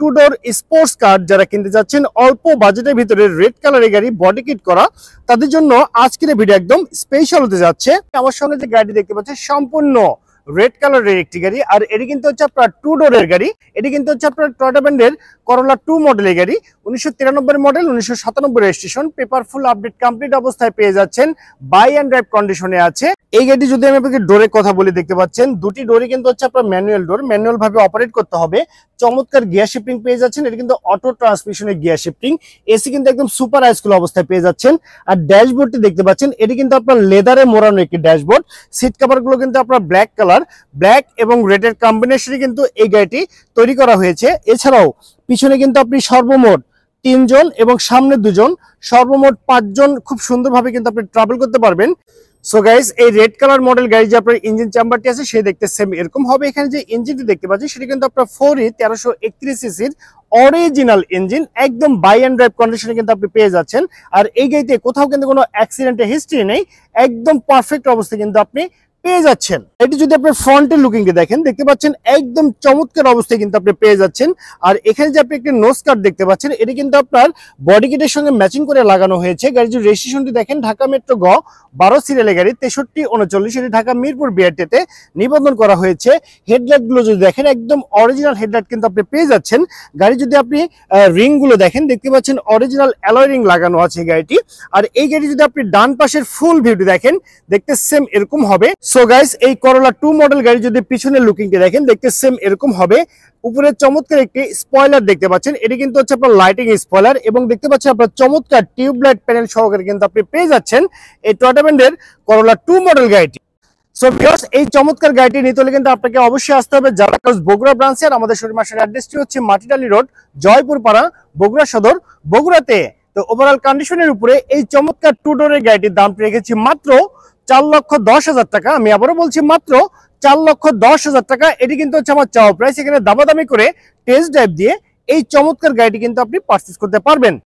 Two ডোর sports car যারা কিনতে যাচ্ছেন অল্প বাজেটের ভিতরে রেড কালারের গাড়ি বডি কিট করা, তাদের জন্য আজকের ভিডিও একদম স্পেশাল হতে যাচ্ছে। আমার সঙ্গে যে গাড়িটি দেখতে পাচ্ছেন সম্পূর্ণ রেড কালারের একটি গাড়ি, আর এটি কিন্তু হচ্ছে আপনার টু ডোরের গাড়ি। এটি কিন্তু হচ্ছে আপনার টয়োটা ব্র্যান্ডের করোলা 2 মডেলের গাড়ি, 1993 model, 1997 registration, paper full update complete অবস্থায় পেয়ে যাচ্ছেন, বাই অ্যান্ড ড্রাইভ কন্ডিশনে আছে। এই গাড়িটি যদি আমি আপনাকে ডোরের কথা বলি, দেখতে পাচ্ছেন দুটি ডোরই কিন্তু হচ্ছে আপনার ম্যানুয়াল ডোর, ম্যানুয়াল ভাবে অপারেট করতে হবে। চমৎকার গিয়ার শিফটিং পেয়ে যাচ্ছেন, এটা কিন্তু অটো ট্রান্সমিশনের গিয়ার শিফটিং। এসি কিন্তু একদম সুপার হাইস্কুল অবস্থায় পেয়ে যাচ্ছেন। আর ড্যাশবোর্ডটি দেখতে পাচ্ছেন, এটি কিন্তু আপনার লেদারে মোড়ানো একটি ড্যাশবোর্ড। সিট কভার গুলো কিন্তু আপনার ব্ল্যাক কালার, ব্ল্যাক এবং রেডের কম্বিনেশনে কিন্তু এই গাড়িটি তৈরি করা হয়েছে। এছাড়াও পিছনে কিন্তু আপনি সর্বমোট 3 জন এবং সামনে 2 জন, সর্বমোট 5 জন খুব সুন্দরভাবে কিন্তু আপনি ট্রাভেল করতে পারবেন। সো গাইস, এই রেড কালার মডেল গাড়ি যে আপনার ইঞ্জিন চেম্বারটি আছে সে দেখতে সেম এরকম হবে। এখানে যে ইঞ্জিনটি দেখতে পাচ্ছি সেটা কিন্তু আপনার 4E 1331 সিসির অরিজিনাল ইঞ্জিন, একদম বাই অ্যান্ড ড্রাইভ কন্ডিশনে কিন্তু আপনি পেয়ে যাচ্ছেন। আর এই গাড়িতে কোথাও কিন্তু কোনো অ্যাক্সিডেন্টের হিস্ট্রি নেই, একদম পারফেক্ট অবস্থায় কিন্তু আপনি পেয়ে যাচ্ছেন। এটি যদি আপনার ফ্রন্টের লুকিংকে দেখেন, দেখতে পাচ্ছেন একদম চমৎকার অবস্থায় কিন্তু আপনি পেয়ে যাচ্ছেন। আর এখানে যে আপনি একটি নোজ কার্ড দেখতে পাচ্ছেন, এটি কিন্তু আপনার বডি কিটের সঙ্গে ম্যাচিং করে লাগানো হয়েছে। গাড়ির যে রেজিস্ট্রেশনটি দেখেন, ঢাকা মেট্রো গ 12 সিরিয়ালের গাড়ি, 6339, এটি ঢাকা মিরপুর বিআরটিতে নিবন্ধন করা হয়েছে। হেডলাইট গুলো যদি দেখেন, একদম অরিজিনাল হেডলাইট কিন্তু আপনি পেয়ে যাচ্ছেন। গাড়ি যদি আপনি রিং গুলো দেখেন, দেখতে পাচ্ছেন অরিজিনাল অ্যালয় রিং লাগানো আছে গাড়িটি। আর এই গাড়ি যদি আপনি ডান পাশের ফুল ভিউটি দেখেন, দেখতে সেম এরকম হবে। সো গাইস, এই করোলা 2 মডেল গাড়ি যদি পিছনের লুকিংকে দেখেন, দেখতে সেম এরকম হবে। উপরে চমৎকার একটি স্পয়লার দেখতে পাচ্ছেন, এটি কিন্তু হচ্ছে আপনার লাইটিং স্পয়লার, এবং দেখতে পাচ্ছেন আপনার চমৎকার টিউবলাইট প্যানেল সহকারে কিন্তু আপনি পেয়ে যাচ্ছেন এই টয়োটা ব্র্যান্ডের করোলা 2 মডেল গাড়িটি। সো ভিউয়ার্স, এই চমৎকার গাড়িটি নিতে হলে কিন্তু আপনাকে অবশ্যই আসতে হবে জারা ক্রস বগুড়া ব্রাঞ্চে। আর আমাদের শোরুম আসলে অ্যাড্রেসটি হচ্ছে মাটিডালি রোড, জয়পুর পাড়া, বগুড়া সদর, বগুড়াতে। তো ওভারঅল কন্ডিশনের উপরে এই চমৎকার টু ডোরের গাড়িটির দাম রেখেছি মাত্র 4,10,000 টাকা। আমি আবারও বলছি, মাত্র 4,10,000 টাকা। এটি কিন্তু হচ্ছে আমার চাওয়া প্রাইস। এখানে দামাদামি করে টেস্ট ড্রাইভ দিয়ে এই চমৎকার গাড়িটি কিন্তু আপনি পারচেজ করতে পারবেন।